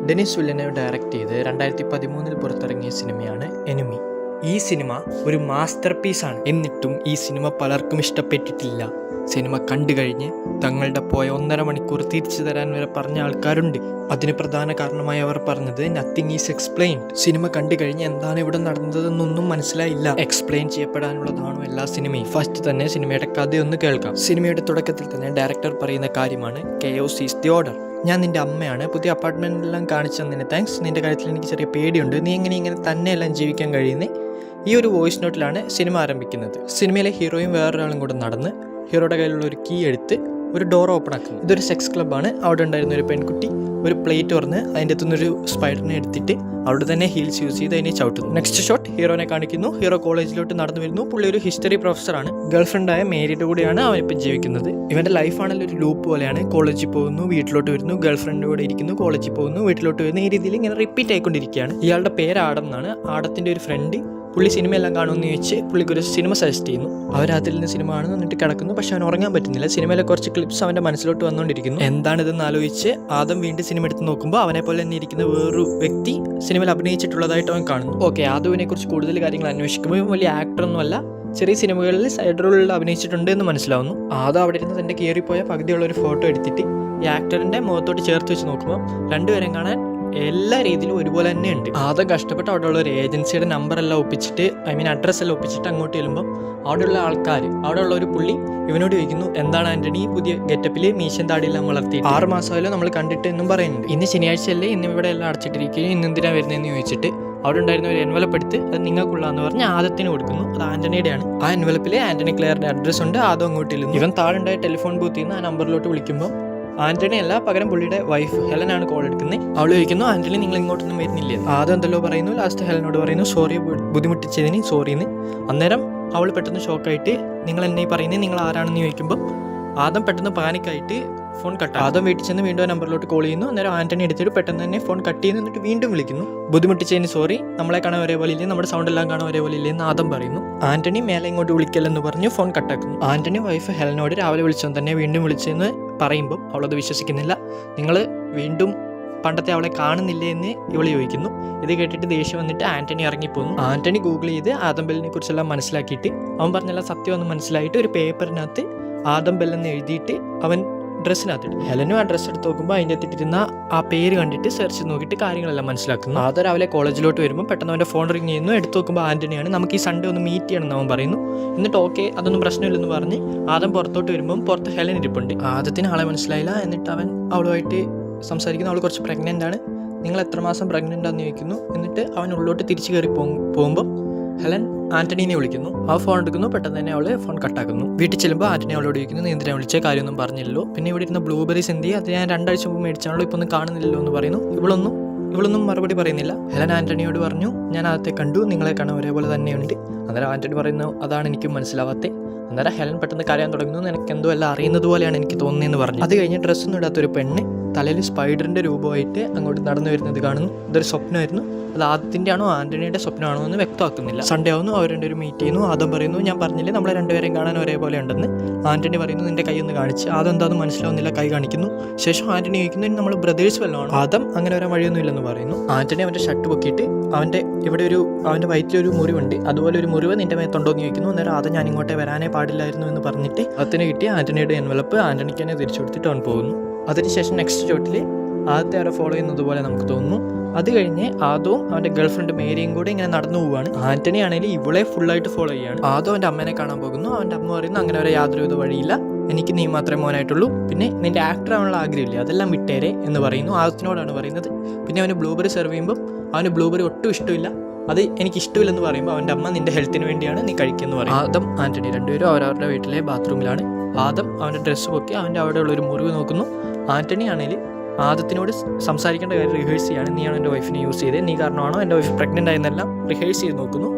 Denis വില്ലനേവ് direct ചെയ്ത് 2013 പുറത്തിറങ്ങിയ സിനിമയാണ് എനിമി. ഈ സിനിമ ഒരു മാസ്റ്റർ പീസാണ്. എന്നിട്ടും ഈ സിനിമ പലർക്കും ഇഷ്ടപ്പെട്ടിട്ടില്ല. സിനിമ കണ്ടു കഴിഞ്ഞ് തങ്ങളുടെ പോയ 1.5 മണിക്കൂർ തിരിച്ചു തരാൻ വരെ പറഞ്ഞ ആൾക്കാരുണ്ട്. അതിന് പ്രധാന കാരണമായി അവർ പറഞ്ഞത് നത്തിങ് ഈസ് എക്സ്പ്ലെയിൻഡ്. സിനിമ കണ്ടു കഴിഞ്ഞ് എന്താണ് ഇവിടെ നടന്നതെന്നൊന്നും മനസ്സിലായില്ല. എക്സ്പ്ലെയിൻ ചെയ്യപ്പെടാനുള്ളതാണോ എല്ലാ സിനിമയും? ഫസ്റ്റ് തന്നെ സിനിമയുടെ കഥയൊന്ന് കേൾക്കാം. സിനിമയുടെ തുടക്കത്തിൽ തന്നെ ഡയറക്ടർ പറയുന്ന കാര്യമാണ് കെയോസ് ഈസ് ദി ഓർഡർ. ഞാൻ നിന്റെ അമ്മയാണ്, പുതിയ അപ്പാർട്ട്മെൻറ്റെല്ലാം കാണിച്ചു തന്നതിന് താങ്ക്സ്. നിന്റെ കാര്യത്തിൽ എനിക്ക് ചെറിയ പേടിയുണ്ട്, നീ ഇങ്ങനെ തന്നെ എല്ലാം ജീവിക്കാൻ കഴിയുന്നേ. ഈ ഒരു വോയിസ് നോട്ടിലാണ് സിനിമ ആരംഭിക്കുന്നത്. സിനിമയിലെ ഹീറോയും വേറൊരാളും കൂടെ നടന്ന് ഹീറോയുടെ കയ്യിലുള്ള ഒരു കീ എടുത്ത് ഒരു ഡോർ ഓപ്പൺ ആക്കുന്നു. ഇതൊരു സെക്സ് ക്ലബ്ബാണ്. അവിടെ ഉണ്ടായിരുന്ന ഒരു പെൺകുട്ടി ഒരു പ്ലേറ്റ് തുറന്ന് അതിൻ്റെ അകത്തുനിന്നൊരു സ്പൈഡറിനെ എടുത്തിട്ട് അവിടെ തന്നെ ഹീൽസ് യൂസ് ചെയ്ത് അതിനെ ചവിട്ടുന്നു. നെക്സ്റ്റ് ഷോട്ട് ഹീറോനെ കാണിക്കുന്നു. ഹീറോ കോളേജിലോട്ട് നടന്നു വരുന്നു. പുള്ളി ഒരു ഹിസ്റ്ററി പ്രൊഫസറാണ്. ഗേൾഫ്രണ്ടായ മേരിയുടെ കൂടെയാണ് അവനിപ്പം ജീവിക്കുന്നത്. ഇവൻ്റെ ലൈഫാണെങ്കിൽ ഒരു ലൂപ്പ് പോലെയാണ്. കോളേജിൽ പോകുന്നു, വീട്ടിലോട്ട് വരുന്നു, ഗേൾഫ്രണ്ട് കൂടെ ഇരിക്കുന്നു, കോളേജിൽ പോകുന്നു, വീട്ടിലോട്ട് വരുന്നു. ഈ രീതിയിൽ ഇങ്ങനെ റിപ്പീറ്റ് ആയിക്കൊണ്ടിരിക്കുകയാണ്. ഇയാളുടെ പേര് ആഡം എന്നാണ്. ആഡത്തിൻ്റെ ഒരു ഫ്രണ്ട് പുള്ളി സിനിമയെല്ലാം കാണുമെന്ന് ചോദിച്ച് പുള്ളിക്ക് ഒരു സിനിമ സജസ്റ്റ് ചെയ്യുന്നു. അവരതിൽ നിന്ന് സിനിമ കാണുന്നു, എന്നിട്ട് കിടക്കുന്നു. പക്ഷെ അവൻ ഉറങ്ങാൻ പറ്റുന്നില്ല. സിനിമയിലെ കുറച്ച് ക്ലിപ്സ് അവൻ്റെ മനസ്സിലോട്ട് വന്നുകൊണ്ടിരിക്കുന്നു. എന്താണിതെന്ന് ആലോചിച്ച് ആദം വീണ്ടും സിനിമ എടുത്ത് നോക്കുമ്പോൾ അവനെ പോലെ തന്നെ ഇരിക്കുന്ന വേറൊരു വ്യക്തി സിനിമയിൽ അഭിനയിച്ചിട്ടുള്ളതായിട്ട് അവൻ കാണുന്നു. ഓക്കെ, ആദവിനെ കുറിച്ച് കൂടുതൽ കാര്യങ്ങൾ അന്വേഷിക്കുമ്പോൾ വലിയ ആക്ടറൊന്നുമല്ല, ചെറിയ സിനിമകളിൽ സൈഡ് റോളിൽ അഭിനയിച്ചിട്ടുണ്ട് എന്ന് മനസ്സിലാവുന്നു. ആദം അവിടെ ഇരുന്ന് തൻ്റെ കയറിപ്പോയ പകുതിയുള്ള ഒരു ഫോട്ടോ എടുത്തിട്ട് ഈ ആക്ടറിൻ്റെ മുഖത്തോട്ട് ചേർത്ത് വെച്ച് നോക്കുമ്പോൾ രണ്ടുപേരും കാണാൻ എല്ലാ രീതിയിലും ഒരുപോലെ തന്നെ ഉണ്ട്. ആദ്യം കഷ്ടപ്പെട്ട് അവിടെയുള്ള ഒരു ഏജൻസിയുടെ നമ്പർ എല്ലാം ഒപ്പിച്ചിട്ട് അഡ്രസ്സ് എല്ലാം ഒപ്പിച്ചിട്ട് അങ്ങോട്ട് ചെല്ലുമ്പോൾ അവിടെയുള്ള ആൾക്കാർ, അവിടെയുള്ള ഒരു പുള്ളി ഇവനോട് ചോദിക്കുന്നു, എന്താണ് ആൻ്റണി പുതിയ ഗെറ്റപ്പിൽ മീശൻ താടിയെല്ലാം വളർത്തി 6 മാസമായാലും നമ്മൾ കണ്ടിട്ട് എന്നും പറയുന്നുണ്ട്. ഇന്ന് ശനിയാഴ്ചയല്ലേ, ഇന്ന് ഇവിടെ എല്ലാം അടച്ചിട്ടിരിക്കുകയും ഇന്ന് എന്തിനാ വരുന്നതെന്ന് ചോദിച്ചിട്ട് അവിടെ ഉണ്ടായിരുന്ന ഒരു എൻവലപ്പ് എടുത്ത് അത് നിങ്ങൾക്കുള്ളതെന്ന് പറഞ്ഞ് ആദത്തിന് കൊടുക്കുന്നു. അത് ആൻ്റണിയുടെയാണ്. ആ എൻവലപ്പിൽ ആൻ്റണി ക്ലെയറിൻ്റെ അഡ്രസ്സ് ഉണ്ട്. ആദം അങ്ങോട്ട് ചെല്ലുന്നു. ഇവൻ താഴെണ്ടായ ടെലിഫോൺ ബൂത്തിൽ നിന്ന് ആ നമ്പറിലോട്ട് വിളിക്കുമ്പോൾ ആൻ്റണി അല്ല, പകരം പുള്ളിയുടെ വൈഫ് ഹെലനാണ് കോൾ എടുക്കുന്നത്. അവൾ ചോദിക്കുന്നു, ആൻ്റണി നിങ്ങൾ ഇങ്ങോട്ടൊന്നും വരുന്നില്ലേ? ആദ്യം എന്തെല്ലോ പറയുന്നു. ലാസ്റ്റ് ഹെലനോട് പറയുന്നു സോറി, ബുദ്ധിമുട്ടിച്ചതിന് സോറിന്ന്. അന്നേരം അവൾ പെട്ടെന്ന് ഷോക്കായിട്ട് നിങ്ങൾ എന്നെ പറയുന്നത്, നിങ്ങൾ ആരാണെന്ന് ചോദിക്കുമ്പോൾ ആദ്യം പെട്ടെന്ന് പാനിക്കായിട്ട് ഫോൺ കട്ട്. ആദ്യം വീട്ടിൽ ചെന്ന് വീണ്ടും ആ നമ്പറിലോട്ട് കോൾ ചെയ്യുന്നു. അന്നേരം ആൻ്റണി എടുത്തിട്ട് പെട്ടെന്ന് തന്നെ ഫോൺ കട്ട് ചെയ്യുന്നു. എന്നിട്ട് വീണ്ടും വിളിക്കുന്നു. ബുദ്ധിമുട്ടിച്ചതിന് സോറി, നമ്മളെ കാണാൻ ഒരേപോലെ ഇല്ലേ, നമ്മുടെ സൗണ്ട് എല്ലാം കാണാൻ ഒരേപോലെ ഇല്ലേ എന്ന് ആദ്യം പറയുന്നു. ആൻ്റണി മേലെ ഇങ്ങോട്ട് വിളിക്കല്ലെന്ന് പറഞ്ഞ് ഫോൺ കട്ടാക്കുന്നു. ആൻ്റണി വൈഫ് ഹെലനോട് രാവിലെ വിളിച്ചത് തന്നെ വീണ്ടും വിളിച്ചെന്ന് പറയുമ്പോൾ അവളത് വിശ്വസിക്കുന്നില്ല. നിങ്ങൾ വീണ്ടും പണ്ടത്തെ അവളെ കാണുന്നില്ലേ എന്ന് ഇവൾ ചോദിക്കുന്നു. ഇത് കേട്ടിട്ട് ദേഷ്യം വന്നിട്ട് ആൻ്റണി ഇറങ്ങിപ്പോകുന്നു. ആൻ്റണി ഗൂഗിൾ ചെയ്ത് ആദം ബെല്ലിനെ കുറിച്ചെല്ലാം മനസ്സിലാക്കിയിട്ട് അവൻ പറഞ്ഞെല്ലാം സത്യമൊന്നും മനസ്സിലായിട്ട് ഒരു പേപ്പറിനകത്ത് ആദം ബെല്ലെന്ന് എഴുതിയിട്ട് അവൻ ഡ്രസ്സിനകത്തിട്ട് ഹെലനും ആ ഡ്രസ്സ് എടുത്ത് നോക്കുമ്പോൾ അതിൻ്റെ അകത്തിട്ടിരുന്ന ആ പേര് കണ്ടിട്ട് സെർച്ച് നോക്കിയിട്ട് കാര്യങ്ങളെല്ലാം മനസ്സിലാക്കുന്നു. ആദ്യം രാവിലെ കോളേജിലോട്ട് വരുമ്പോൾ പെട്ടെന്ന് അവൻ്റെ ഫോൺ റിങ് ചെയ്യുന്നു. എടുത്ത് നോക്കുമ്പോൾ ആൻ്റണിയാണ്. നമുക്ക് ഈ സൺഡേ ഒന്ന് മീറ്റ് ചെയ്യണമെന്ന് അവൻ പറയുന്നു. എന്നിട്ട് ഓക്കെ, അതൊന്നും പ്രശ്നമില്ലെന്ന് പറഞ്ഞ് ആദ്യം പുറത്തോട്ട് വരുമ്പം പുറത്ത് ഹെലൻ ഇരിപ്പുണ്ട്. ആദ്യത്തിന് ആളെ മനസ്സിലായില്ല. എന്നിട്ട് അവൻ അവളുമായിട്ട് സംസാരിക്കുന്നു. അവൾ കുറച്ച് പ്രഗ്നൻ്റ് ആണ്. നിങ്ങൾ എത്ര മാസം പ്രഗ്നൻ്റ് ആണെന്ന് ചോദിക്കുന്നു. എന്നിട്ട് അവൻ ഉള്ളിലോട്ട് തിരിച്ച് കയറി പോകുമ്പോൾ ഹെലൻ ആൻ്റണീനെ വിളിക്കുന്നു. ആ ഫോൺ എടുക്കുന്നു. പെട്ടെന്ന് തന്നെ അവൾ ഫോൺ കട്ടാക്കുന്നു. വീട്ടിൽ ചെല്ലുമ്പോൾ ആൻ്റണി അവളോട് ചോദിക്കുന്നു, നീ എന്തിനാ വിളിച്ച, കാര്യമൊന്നും പറഞ്ഞില്ലല്ലോ. പിന്നെ ഇവിടെ ഇരുന്ന ബ്ലൂബെറീസ് എന്ത് ചെയ്യും, അത് ഞാൻ 2 ആഴ്ച മുമ്പ് മേടിച്ചാണല്ലോ, ഇപ്പോൾ ഒന്നും കാണുന്നില്ലല്ലോ എന്ന് പറയുന്നു. ഇവളൊന്നും മറുപടി പറയുന്നില്ല. ഹെലൻ ആൻ്റണിയോട് പറഞ്ഞു, ഞാൻ അകത്തെ കണ്ടു, നിങ്ങളെ കാണാൻ ഒരേപോലെ തന്നെയുണ്ട്. അന്നേരം ആൻ്റണി പറയുന്നു, അതാണ് എനിക്ക് മനസ്സിലാവാത്തത്. അന്നേരം ഹെലൻ പെട്ടെന്ന് കരയാൻ തുടങ്ങുന്നു. നിനക്ക് എന്തോ എല്ലാം അറിയുന്നത് പോലെയാണ് എനിക്ക് തോന്നുന്നതെന്ന് പറഞ്ഞു. അത് കഴിഞ്ഞ് ഡ്രസ്സൊന്നും ഇടാത്തൊരു പെണ്ണ് തലയിൽ സ്പൈഡറിൻ്റെ രൂപമായിട്ട് അങ്ങോട്ട് നടന്നു വരുന്നത് കാണുന്നു. ഇതൊരു സ്വപ്നമായിരുന്നു. അത് ആദ്യത്തിൻ്റെ ആണോ ആൻ്റണിയുടെ സ്വപ്നമാണോ എന്ന് വ്യക്തമാക്കുന്നില്ല. സൺഡേ ആവുന്നു. അവർ രണ്ടുപേരും മീറ്റ് ചെയ്യുന്നു. ആദ്യം പറയുന്നു, ഞാൻ പറഞ്ഞില്ലേ നമ്മളെ രണ്ടുപേരെയും കാണാൻ ഒരേപോലെ ഉണ്ടെന്ന്. ആൻ്റണി പറയുന്നു, നിന്റെ കൈ ഒന്ന് കാണിച്ച്. ആദ്യം എന്താണെന്ന് മനസ്സിലാവുന്നില്ല. കൈ കാണിക്കുന്നു. ശേഷം ആൻ്റണി ചോദിക്കുന്നു, നമ്മൾ ബ്രദേഴ്സ് വല്ലതും. ആദ്യം അങ്ങനെ വരാൻ വഴിയൊന്നും ഇല്ലെന്ന് പറയുന്നു. ആൻ്റണി അവൻ്റെ ഷർട്ട് പൊക്കിയിട്ട് അവൻ്റെ വയറ്റിലൊരു മുറിവുണ്ട്, അതുപോലെ ഒരു മുറിവ് നിന്റെ മേത്തുണ്ടോ എന്ന് ചോദിക്കുന്നു. അന്നേരം ആദ്യം ഞാൻ ഇങ്ങോട്ടേ വരാനേ പാടില്ലായിരുന്നു എന്ന് പറഞ്ഞിട്ട് അതിന് കിട്ടിയ ആൻ്റണിയുടെ എൻവലപ്പ് ആൻ്റണിക്ക് തന്നെ തിരിച്ചു കൊടുത്തിട്ട് അവൻ പോകുന്നു. അതിനുശേഷം നെക്സ്റ്റ് ഷോട്ടിൽ ആദ്യത്തെ അവരെ ഫോളോ ചെയ്യുന്നത് പോലെ നമുക്ക് തോന്നുന്നു. അത് കഴിഞ്ഞ് ആദവും അവൻ്റെ ഗേൾഫ്രണ്ട് മേരിയും കൂടെ ഇങ്ങനെ നടന്നു പോവുകയാണ്. ആൻ്റണി ആണെങ്കിൽ ഇവളെ ഫുള്ളായിട്ട് ഫോളോ ചെയ്യുകയാണ്. ആദം അവൻ്റെ അമ്മേനെ കാണാൻ പോകുന്നു. അവൻ്റെ അമ്മ പറയുന്നു, അങ്ങനെ വരെ യാതൊരുവിധ വഴിയില്ല, എനിക്ക് നീ മാത്രമേ മോനായിട്ടുള്ളൂ, പിന്നെ നിന്റെ ആക്ടർ ആവാനുള്ള ആഗ്രഹമില്ല, അതെല്ലാം വിട്ടേരെ എന്ന് പറയുന്നു. ആദത്തിനോടാണ് പറയുന്നത്. പിന്നെ അവന് ബ്ലൂബെറി സെർവ് ചെയ്യുമ്പോൾ അവന് ബ്ലൂബെറി ഒട്ടും ഇഷ്ടമില്ല. അത് എനിക്ക് ഇഷ്ടമില്ലെന്ന് പറയുമ്പോൾ അവൻ്റെ അമ്മ നിന്റെ ഹെൽത്തിന് വേണ്ടിയാണ് നീ കഴിക്കുമെന്ന് പറയും. ആദം ആൻ്റണി രണ്ടുപേരും അവരവരുടെ വീട്ടിലെ ബാത്റൂമിലാണ്. ആദം അവൻ്റെ ഡ്രസ്സ് പൊക്കി അവൻ്റെ അവിടെയുള്ളൊരു മുറിവ് നോക്കുന്നു. ആൻ്റണി ആണെങ്കിൽ ആദത്തിനോട് സംസാരിക്കേണ്ട കാര്യം റിഹേഴ്സ് ചെയ്യാണ്. നീയാണ് എൻ്റെ വൈഫിനെ യൂസ് ചെയ്തത്, നീ കാരണമാണോ എൻ്റെ വൈഫ് പ്രഗ്നൻ്റ് ആയെന്നെല്ലാം റിഹേഴ്സ് ചെയ്ത് നോക്കുന്നു.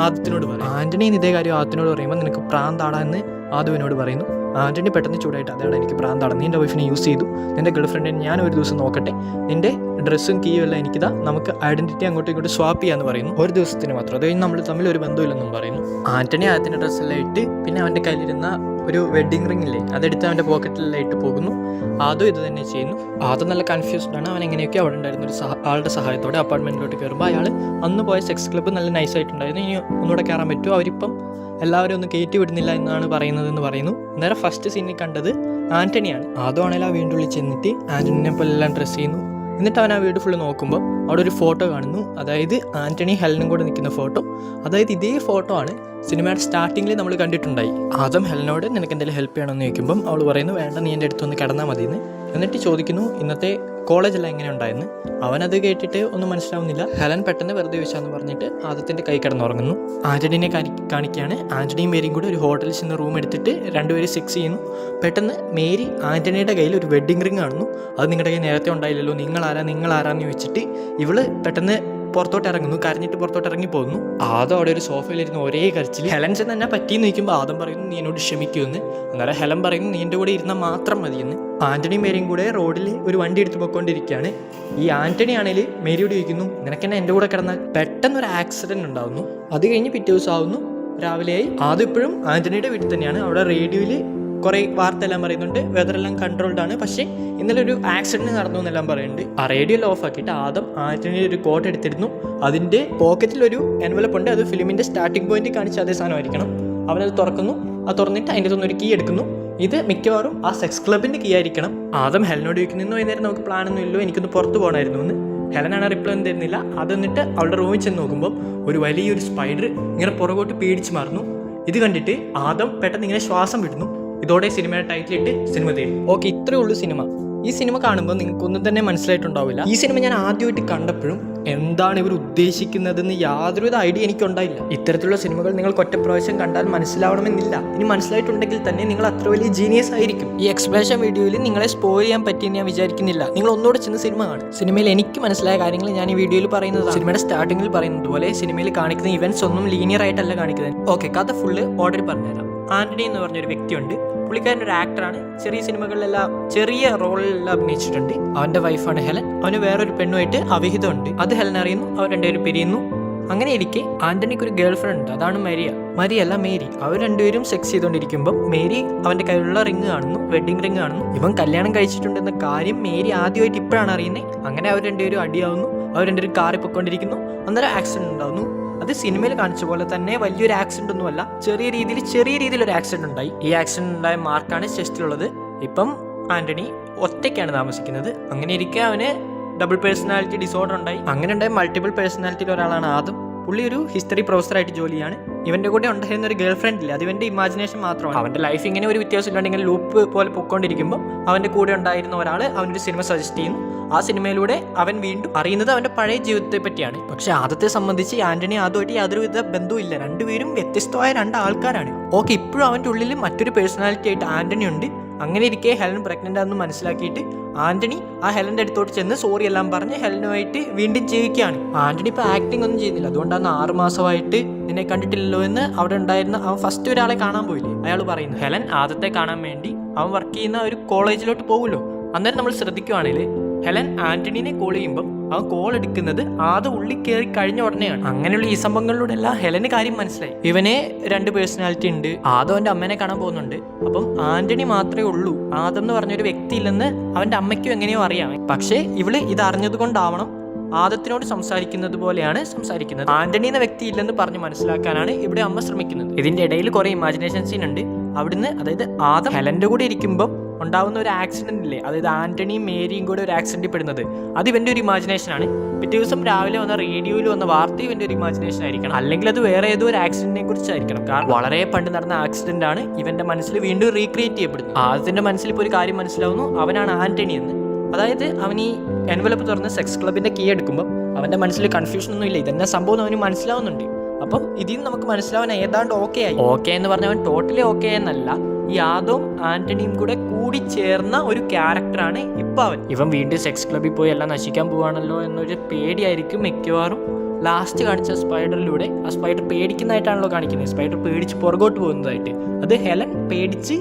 ആദത്തിനോട് പറയും. ആൻ്റണി ഇതേ കാര്യം ആദത്തിനോട് പറയുമ്പോൾ നിനക്ക് പ്രാന്താടാ എന്ന് ആദവിനോട് പറയുന്നു. ആൻ്റണി പെട്ടെന്ന് ചൂടായിട്ട്, അതാണ് എനിക്ക് പ്രാന്താണ്, നീ എൻ്റെ വൈഫിനെ യൂസ് ചെയ്തു, നിൻ്റെ ഗേൾഫ്രണ്ടിനെ ഞാൻ ഒരു ദിവസം നോക്കട്ടെ, നിൻ്റെ ഡ്രസ്സും കീയും എല്ലാം എനിക്കിതാ, നമുക്ക് ഐഡൻറ്റിറ്റി അങ്ങോട്ടും ഇങ്ങോട്ട് സ്വാപ്പ് ചെയ്യാന്ന് പറയുന്നു. ഒരു ദിവസത്തിന് മാത്രം, അത് കഴിഞ്ഞ് നമ്മൾ തമ്മിൽ ഒരു ബന്ധമില്ലെന്നും പറയുന്നു. ആൻ്റണി ആദ്യത്തിൻ്റെ ഡ്രസ്സെല്ലാം ഇട്ട് പിന്നെ അവൻ്റെ കയ്യിലിരുന്ന ഒരു വെഡ്ഡിങ് റിംഗ് ഇല്ലേ അതെടുത്ത് അവൻ്റെ പോക്കറ്റിലെല്ലാം ഇട്ട് പോകുന്നു. അതും ഇത് തന്നെ ചെയ്യുന്നു. അതും നല്ല കൺഫ്യൂസ്ഡ് ആണ്. അവൻ എങ്ങനെയൊക്കെ അവിടെ ഉണ്ടായിരുന്ന ഒരു ആളുടെ സഹായത്തോടെ അപ്പാർട്ട്മെൻറ്റിലോട്ട് കയറുമ്പോൾ അയാൾ അന്ന് പോയ സെക്സ് ക്ലബ്ബ് നല്ല നൈസായിട്ടുണ്ടായിരുന്നു. ഇനി ഒന്നുകൂടെ കയറാൻ പറ്റുമോ, അവരിപ്പം എല്ലാവരും ഒന്ന് കയറ്റി വിടുന്നില്ല എന്നാണ് പറയുന്നതെന്ന് പറയുന്നു. അന്നേരം ഫസ്റ്റ് സീനിൽ കണ്ടത് ആൻ്റണിയാണ്. അതുമാണെങ്കിൽ ആ വീണ്ടുള്ളിൽ ചെന്നിട്ട് ആൻ്റണിനെ പോലെ എല്ലാം ഡ്രസ്സ് ചെയ്യുന്നു. എന്നിട്ട് അവൻ ആ വീട് ഫുള്ള് നോക്കുമ്പോൾ അവിടെ ഒരു ഫോട്ടോ കാണുന്നു. അതായത് ആൻ്റണി ഹെലനും കൂടെ നിൽക്കുന്ന ഫോട്ടോ. അതായത് ഇതേ ഫോട്ടോ ആണ് സിനിമയുടെ സ്റ്റാർട്ടിങ്ങിൽ നമ്മൾ കണ്ടിട്ടുണ്ടായി. ആദ്യം ഹെലനോട് നിനക്ക് എന്തെങ്കിലും ഹെൽപ്പ് ചെയ്യണമെന്ന് ചോദിക്കുമ്പം അവൾ പറയുന്നു വേണ്ട, നീ എൻ്റെ അടുത്തൊന്ന് കിടന്നാൽ മതിയെന്ന്. എന്നിട്ട് ചോദിക്കുന്നു ഇന്നത്തെ കോളേജെല്ലാം എങ്ങനെ ഉണ്ടായിരുന്നു. അവനത് കേട്ടിട്ട് ഒന്നും മനസ്സിലാവുന്നില്ല. ഹെലൻ പെട്ടെന്ന് വെറുതെ വെച്ചാന്ന് പറഞ്ഞിട്ട് ആദ്യത്തിൻ്റെ കൈ കിടന്നുറങ്ങുന്നു. ആൻ്റണീനെ കാണിക്കുകയാണ്. ആൻ്റണിയും മേരിയും കൂടി ഒരു ഹോട്ടലിൽ ചെന്ന് റൂം എടുത്തിട്ട് രണ്ടുപേരും സെക്സ് ചെയ്യുന്നു. പെട്ടെന്ന് മേരി ആൻ്റണിയുടെ കയ്യിൽ ഒരു വെഡ്ഡിങ് റിംഗ് കാണുന്നു. അത് നിങ്ങളുടെ കയ്യിൽ നേരത്തെ ഉണ്ടായില്ലല്ലോ, നിങ്ങളാരാന്ന് ചോദിച്ചിട്ട് ഇവള് പെട്ടെന്ന് പുറത്തോട്ട് ഇറങ്ങുന്നു. കരഞ്ഞിട്ട് പുറത്തോട്ട് ഇറങ്ങി പോകുന്നു. ആദം അവിടെ ഒരു സോഫയിലിരുന്ന് ഒരേ കരച്ചിൽ. ഹെലൻ ചെന്ന് തന്നെ പറ്റിയെന്ന് ചോദിക്കുമ്പോൾ ആദം പറയുന്നു നീ എന്നോട് ക്ഷമിക്കുമെന്ന്. അന്നേരം ഹെലൻ പറയുന്നു നീ എൻ്റെ കൂടെ ഇരുന്നാൽ മാത്രം മതിയെന്ന്. ആൻ്റണിയും മേരിയും കൂടെ റോഡിൽ ഒരു വണ്ടി എടുത്ത് പോയിക്കൊണ്ടിരിക്കുകയാണ്. ഈ ആൻ്റണി ആണെങ്കിൽ മേരിയോട് ചോദിക്കുന്നു നിനക്കെന്നെ എൻ്റെ കൂടെ കിടന്നാൽ. പെട്ടെന്നൊരു ആക്സിഡൻറ്റ് ഉണ്ടാവുന്നു. അത് കഴിഞ്ഞ് പിറ്റേ ദിവസം ആവുന്നു, രാവിലെയായി. ആദ്യം ഇപ്പോഴും ആൻ്റണിയുടെ വീട്ടിൽ തന്നെയാണ്. അവിടെ റേഡിയോയിൽ കുറേ വാർത്ത എല്ലാം പറയുന്നുണ്ട്, വെതറെല്ലാം കൺട്രോൾഡ് ആണ്. പക്ഷേ ഇന്നലെ ഒരു ആക്സിഡൻറ്റ് നടന്നു എന്നെല്ലാം പറയുന്നുണ്ട്. ആ റേഡിയോ ഓഫ് ആക്കിയിട്ട് ആദ്യം ആൻ്റണിയുടെ ഒരു കോട്ട് എടുത്തിരുന്നു. അതിൻ്റെ പോക്കറ്റിലൊരു എൻവലപ്പ് ഉണ്ട്. അത് ഫിലിമിൻ്റെ സ്റ്റാർട്ടിംഗ് പോയിന്റ് കാണിച്ച അതേ സാധനമായിരിക്കണം. അവനത് തുറക്കുന്നു. അത് തുറന്നിട്ട് അതിൻ്റെ തന്നെ ഒരു കീ എടുക്കുന്നു. ഇത് മിക്കവാറും ആ സെക്സ് ക്ലബിൻ്റെ കീ ആയിരിക്കണം. ആദ്യം ഹെലനോട് ചോദിക്കുന്നു വൈകുന്നേരം നമുക്ക് പ്ലാനൊന്നും ഇല്ലോ, എനിക്കൊന്ന് പുറത്ത് പോകണമായിരുന്നു എന്ന്. ഹെലനാണ് റിപ്ലൈ ഒന്നും തരുന്നില്ല. അത് എന്നിട്ട് അവളുടെ റൂമിൽ ചെന്ന് നോക്കുമ്പോൾ ഒരു വലിയൊരു സ്പൈഡർ ഇങ്ങനെ പുറകോട്ട് പേടിച്ച് മാറുന്നു. ഇത് കണ്ടിട്ട് ആദ്യം പെട്ടെന്ന് ഇങ്ങനെ ശ്വാസം വിടുന്നു. ഇതോടെ സിനിമയുടെ ടൈറ്റിലിട്ട് സിനിമ തീരും. ഓക്കെ, ഇത്രയേ ഉള്ളൂ സിനിമ. ഈ സിനിമ കാണുമ്പോൾ നിങ്ങൾക്കൊന്നും തന്നെ മനസ്സിലായിട്ടുണ്ടാവില്ല. ഈ സിനിമ ഞാൻ ആദ്യമായിട്ട് കണ്ടപ്പോഴും എന്താണ് ഇവർ ഉദ്ദേശിക്കുന്നതെന്ന് യാതൊരുവിധ ഐഡിയ എനിക്കുണ്ടായില്ല. ഇത്തരത്തിലുള്ള സിനിമകൾ നിങ്ങൾക്ക് ഒറ്റ പ്രാവശ്യം കണ്ടാൽ മനസ്സിലാവണമെന്നില്ല. ഇനി മനസ്സിലായിട്ടുണ്ടെങ്കിൽ തന്നെ നിങ്ങൾ അത്ര വലിയ ജീനിയസ് ആയിരിക്കും. ഈ എക്സ്പ്ലനേഷൻ വീഡിയോയിൽ നിങ്ങളെ സ്പോയിൽ ചെയ്യാൻ പറ്റിയെന്ന് ഞാൻ വിചാരിക്കുന്നില്ല. നിങ്ങൾ ഒന്നുകൂടെ ചെന്ന് സിനിമ കാണും. സിനിമയിൽ എനിക്ക് മനസ്സിലായ കാര്യങ്ങൾ ഞാൻ ഈ വീഡിയോയിൽ പറയുന്നത്. സിനിമയുടെ സ്റ്റാർട്ടിങ്ങിൽ പറയുന്നത് പോലെ സിനിമയിൽ കാണിക്കുന്ന ഇവന്റ്സ് ഒന്നും ലീനിയർ ആയിട്ടല്ല കാണിക്കുന്നത്. ഓക്കെ, കഥ ഫുള്ള് ഓൾറെഡി പറഞ്ഞുതരാം. ആൻ്റണി എന്ന് പറഞ്ഞൊരു വ്യക്തിയുണ്ട്. പുള്ളിക്കാരൻ ഒരു ആക്ടറാണ്. ചെറിയ സിനിമകളിലെല്ലാം ചെറിയ റോളിലെല്ലാം അഭിനയിച്ചിട്ടുണ്ട്. അവൻ്റെ വൈഫാണ് ഹെലൻ. അവന് വേറൊരു പെണ്ണുമായിട്ട് അവിഹിതമുണ്ട്. അത് ഹെലൻ അറിയുന്നു. അവർ രണ്ടുപേരും പിരിയുന്നു. അങ്ങനെ ഇരിക്കെ ആൻ്റണിക്ക് ഒരു ഗേൾ ഫ്രണ്ട് ഉണ്ട്. അതാണ് മേരി. അവർ രണ്ടുപേരും സെക്സ് ചെയ്തുകൊണ്ടിരിക്കുമ്പോൾ മേരി അവൻ്റെ കയ്യിലുള്ള റിങ് കാണുന്നു, വെഡ്ഡിങ് റിങ് കാണുന്നു. ഇവൻ കല്യാണം കഴിച്ചിട്ടുണ്ടെന്ന കാര്യം മേരി ആദ്യമായിട്ട് ഇപ്പോഴാണ് അറിയുന്നത്. അങ്ങനെ അവർ രണ്ടുപേരും അടിയാവുന്നു. അവർ രണ്ടുപേരും കാറിൽ പൊയ്ക്കൊണ്ടിരിക്കുന്നു. അന്നേരം ആക്സിഡൻറ്റ് ഉണ്ടാവുന്നു. അത് സിനിമയിൽ കാണിച്ച പോലെ തന്നെ വലിയൊരു ആക്സിഡന്റ് ഒന്നുമല്ല, ചെറിയ രീതിയിൽ ഒരു ആക്സിഡന്റ് ഉണ്ടായി. ഈ ആക്സിഡന്റ് ഉണ്ടായ മാർക്കാണ് ചെസ്റ്റിലുള്ളത്. ഇപ്പം ആൻ്റണി ഒറ്റയ്ക്കാണ് താമസിക്കുന്നത്. അങ്ങനെ ഇരിക്കെ അവന് ഡബിൾ പേഴ്സണാലിറ്റി ഡിസോർഡർ ഉണ്ടായി. അങ്ങനെ ഉണ്ടായ മൾട്ടിപ്പിൾ പേഴ്സണാലിറ്റിയിൽ ഒരാളാണ് ആദം. പുള്ളി ഒരു ഹിസ്റ്ററി പ്രൊഫസറായിട്ട് ജോലിയാണ്. ഇവൻ്റെ കൂടെ ഉണ്ടായിരുന്ന ഒരു ഗേൾ ഫ്രണ്ട് ഇല്ല, അത് ഇവൻ്റെ ഇമാജിനേഷൻ മാത്രമാണ്. അവൻ്റെ ലൈഫ് ഇങ്ങനെ ഒരു വ്യത്യാസം ഇല്ലാണ്ട് ഇങ്ങനെ ലൂപ്പ് പോലെ പൊയ്ക്കൊണ്ടിരിക്കുമ്പോൾ അവൻ്റെ കൂടെ ഉണ്ടായിരുന്ന ഒരാൾ അവനൊരു സിനിമ സജസ്റ്റ് ചെയ്യുന്നു. ആ സിനിമയിലൂടെ അവൻ വീണ്ടും അറിയുന്നത് അവൻ്റെ പഴയ ജീവിതത്തെ പറ്റിയാണ്. പക്ഷെ ആദ്യത്തെ സംബന്ധിച്ച് ആൻ്റണി അതുമായിട്ട് യാതൊരുവിധ ബന്ധവുമില്ല. രണ്ടുപേരും വ്യത്യസ്തമായ രണ്ട് ആൾക്കാരാണ്. ഓക്കെ, ഇപ്പോഴും അവൻ്റെ ഉള്ളിൽ മറ്റൊരു പേഴ്സണാലിറ്റി ആയിട്ട് ആൻ്റണി ഉണ്ട്. അങ്ങനെ ഇരിക്കെ ഹെലൻ പ്രഗ്നൻ്റ് ആണെന്ന് മനസ്സിലാക്കിയിട്ട് ആൻ്റണി ആ ഹെലൻ്റെ അടുത്തോട്ട് ചെന്ന് സോറി എല്ലാം പറഞ്ഞ് ഹെലനുമായിട്ട് വീണ്ടും ജീവിക്കുകയാണ്. ആൻ്റണി ഇപ്പോൾ ആക്ടിങ് ഒന്നും ചെയ്യുന്നില്ല. അതുകൊണ്ടാണ് 6 മാസമായിട്ട് നിന്നെ കണ്ടിട്ടില്ലല്ലോ എന്ന് അവിടെ ഉണ്ടായിരുന്ന അവൻ ഫസ്റ്റ് ഒരാളെ കാണാൻ പോയില്ലേ അയാൾ പറയുന്നു. ഹെലൻ ആദ്യത്തെ കാണാൻ വേണ്ടി അവൻ വർക്ക് ചെയ്യുന്ന ഒരു കോളേജിലോട്ട് പോകുമല്ലോ. അന്നേരം നമ്മൾ ശ്രദ്ധിക്കുകയാണെങ്കിൽ ഹെലൻ ആൻ്റണീനെ കോൾ ചെയ്യുമ്പം അവൻ കോൾ എടുക്കുന്നത് ആദ്യം ഉള്ളിൽ കയറി കഴിഞ്ഞ ഉടനെയാണ്. അങ്ങനെയുള്ള ഈ സംഭവങ്ങളിലൂടെ എല്ലാം ഹെലന് കാര്യം മനസ്സിലായി. ഇവനെ 2 പേഴ്സണാലിറ്റി ഉണ്ട്. ആദ്യം അവൻ്റെ അമ്മേനെ കാണാൻ പോകുന്നുണ്ട്. അപ്പം ആൻ്റണി മാത്രമേ ഉള്ളൂ, ആദം എന്ന് പറഞ്ഞൊരു വ്യക്തി ഇല്ലെന്ന് അവൻ്റെ അമ്മയ്ക്കും എങ്ങനെയോ അറിയാം. പക്ഷേ ഇവള് ഇത് അറിഞ്ഞത് കൊണ്ടാവണം ആദത്തിനോട് സംസാരിക്കുന്നത് പോലെയാണ് സംസാരിക്കുന്നത്. ആൻ്റണി എന്ന വ്യക്തി ഇല്ലെന്ന് പറഞ്ഞ് മനസ്സിലാക്കാനാണ് ഇവിടെ അമ്മ ശ്രമിക്കുന്നത്. ഇതിൻ്റെ ഇടയിൽ കുറേ ഇമാജിനേഷൻ സീൻ ഉണ്ട്. അവിടുന്ന് അതായത് ആദം ഹെലൻ്റെ കൂടെ ഇരിക്കുമ്പോൾ ഉണ്ടാവുന്ന ഒരു ആക്സിഡന്റ് ഇല്ലേ, അതായത് ആൻ്റണിയും മേരിയും കൂടെ ഒരു ആക്സിഡന്റ് പെടുന്നത്, അത് ഇവൻ്റെ ഒരു ഇമാജിനേഷനാണ്. പിറ്റേ ദിവസം രാവിലെ വന്ന റേഡിയോയിൽ വന്ന വാർത്ത ഇവൻ്റെ ഒരു ഇമാജിനേഷൻ ആയിരിക്കണം. അല്ലെങ്കിൽ അത് വേറെ ഏതോ ഒരു ആക്സിഡന്റിനെ കുറിച്ചായിരിക്കണം. കാരണം വളരെ പണ്ട് നടന്ന ആക്സിഡന്റ് ആണ് ഇവൻ്റെ മനസ്സിൽ വീണ്ടും റീക്രിയേറ്റ് ചെയ്യപ്പെടുന്നത്. ആദ്യത്തിൻ്റെ മനസ്സിൽ ഇപ്പോൾ ഒരു കാര്യം മനസ്സിലാവുന്നു, അവനാണ് ആൻ്റണി എന്ന്. അതായത് അവൻ ഈ എൻവലപ്പ് തുറന്ന് സെക്സ് ക്ലബിൻ്റെ കീ എടുക്കുമ്പോൾ അവൻ്റെ മനസ്സിൽ കൺഫ്യൂഷൻ ഒന്നും ഇല്ല, ഇതെന്നെ സംഭവം അവന് മനസ്സിലാവുന്നുണ്ട്. അപ്പം ഇതിൽ നിന്ന് നമുക്ക് മനസ്സിലാവാൻ ഏതാണ്ട് ഓക്കെ ആയി. ഓക്കെ എന്ന് പറഞ്ഞവൻ ടോട്ടലി ഓക്കെ എന്നല്ല, ഈ ആദവും ആൻ്റണിയും കൂടി ചേർന്ന ഒരു ക്യാരക്ടറാണ് ഇപ്പം ഇവൻ വീണ്ടും സെക്സ് ക്ലബിൽ പോയി എല്ലാം നശിക്കാൻ പോവാണല്ലോ എന്നൊരു പേടിയായിരിക്കും മിക്കവാറും ലാസ്റ്റ് കാണിച്ച സ്പൈഡറിലൂടെ. ആ സ്പൈഡർ പേടിക്കുന്നതായിട്ടാണല്ലോ കാണിക്കുന്നത്, സ്പൈഡർ പേടിച്ച് പുറകോട്ട് പോകുന്നതായിട്ട്. അത് ഹെലൻ പേടിച്ച്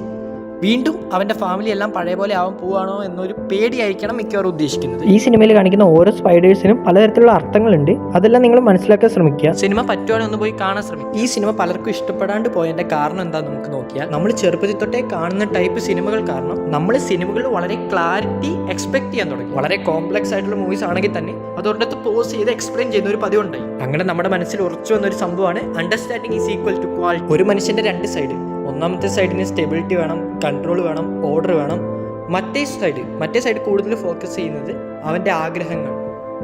വീണ്ടും അവൻ്റെ ഫാമിലി എല്ലാം പഴയ പോലെ ആവാൻ പോവാണോ എന്നൊരു പേടിയായിരിക്കണം മിക്കവാറും ഉദ്ദേശിക്കുന്നത്. ഈ സിനിമയിൽ കാണിക്കുന്ന ഓരോ സ്പൈഡേഴ്സിനും പലതരത്തിലുള്ള അർത്ഥങ്ങളുണ്ട്. അതെല്ലാം നിങ്ങൾ മനസ്സിലാക്കാൻ ശ്രമിക്കുക. സിനിമ പറ്റുവാണെങ്കിൽ ഒന്ന് പോയി കാണാൻ ശ്രമിക്കുക. ഈ സിനിമ പലർക്കും ഇഷ്ടപ്പെടാണ്ട് പോയതിൻ്റെ കാരണം എന്താണെന്ന് നമുക്ക് നോക്കിയാൽ, നമ്മൾ ചെറുപ്പത്തിൽ തൊട്ടേ കാണുന്ന ടൈപ്പ് സിനിമകൾ കാരണം നമ്മൾ സിനിമകൾ വളരെ ക്ലാരിറ്റി എക്സ്പെക്ട് ചെയ്യാൻ തുടങ്ങി. വളരെ കോംപ്ലക്സ് ആയിട്ടുള്ള മൂവീസ് ആണെങ്കിൽ തന്നെ അതോടൊത്ത് പോസ് ചെയ്ത് എക്സ്പ്ലെയിൻ ചെയ്യുന്ന ഒരു പതിവുണ്ടായി. അങ്ങനെ നമ്മുടെ മനസ്സിൽ ഉറച്ചു വന്നൊരു സംഭവമാണ് understanding is equal to quality. ഒരു മനുഷ്യൻ്റെ രണ്ട് സൈഡ്, ഒന്നാമത്തെ സൈഡിന് സ്റ്റെബിലിറ്റി വേണം, കൺട്രോൾ വേണം, ഓർഡർ വേണം. മറ്റേ സൈഡ് കൂടുതൽ ഫോക്കസ് ചെയ്യുന്നത് അവൻ്റെ ആഗ്രഹങ്ങൾ,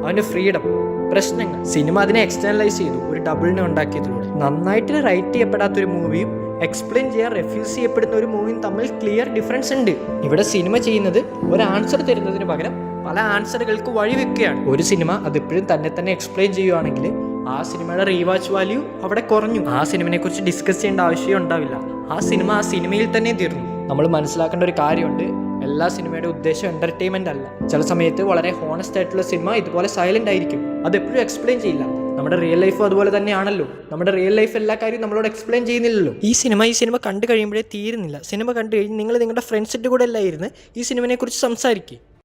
അവൻ്റെ ഫ്രീഡം, പ്രശ്നങ്ങൾ. സിനിമ അതിനെ എക്സ്റ്റേണലൈസ് ചെയ്തു, ഒരു ഡബിളിനെ ഉണ്ടാക്കിയതിലൂടെ. നന്നായിട്ട് റൈറ്റ് ചെയ്യപ്പെടാത്തൊരു മൂവിയും എക്സ്പ്ലെയിൻ ചെയ്യാൻ റെഫ്യൂസ് ചെയ്യപ്പെടുന്ന ഒരു മൂവിയും തമ്മിൽ ക്ലിയർ ഡിഫറൻസ് ഉണ്ട്. ഇവിടെ സിനിമ ചെയ്യുന്നത് ഒരു ആൻസർ തരുന്നതിന് പകരം പല ആൻസറുകൾക്ക് വഴിവെക്കുകയാണ്. ഒരു സിനിമ അതെപ്പോഴും തന്നെ എക്സ്പ്ലെയിൻ ചെയ്യുവാണെങ്കിൽ ആ സിനിമയുടെ റീവാച്ച് വാല്യൂ അവിടെ കുറഞ്ഞു. ആ സിനിമയെ കുറിച്ച് ഡിസ്കസ് ചെയ്യേണ്ട ആവശ്യം ഉണ്ടാവില്ല. ആ സിനിമയിൽ തന്നെ തീർന്നു. നമ്മൾ മനസ്സിലാക്കേണ്ട ഒരു കാര്യമുണ്ട്, എല്ലാ സിനിമയുടെ ഉദ്ദേശം എൻ്റർടൈൻമെൻ്റ് അല്ല. ചില സമയത്ത് വളരെ ഹോണസ്റ്റ് ആയിട്ടുള്ള സിനിമ ഇതുപോലെ സൈലൻ്റ് ആയിരിക്കും, അതെപ്പോഴും എക്സ്പ്ലെയിൻ ചെയ്യില്ല. നമ്മുടെ റിയൽ ലൈഫ് അതുപോലെ തന്നെയാണല്ലോ. നമ്മുടെ റിയൽ ലൈഫ് എല്ലാ കാര്യവും നമ്മളോട് എക്സ്പ്ലെയിൻ ചെയ്യുന്നില്ലല്ലോ. ഈ സിനിമ കണ്ടു കഴിയുമ്പോഴേ തീരുന്നില്ല. സിനിമ കണ്ടു കഴിഞ്ഞ് നിങ്ങൾ നിങ്ങളുടെ ഫ്രണ്ട്സിൻ്റെ കൂടെ എല്ലാം ഇരുന്ന് ഈ സിനിമയെ കുറിച്ച് സംസാരിക്കുക.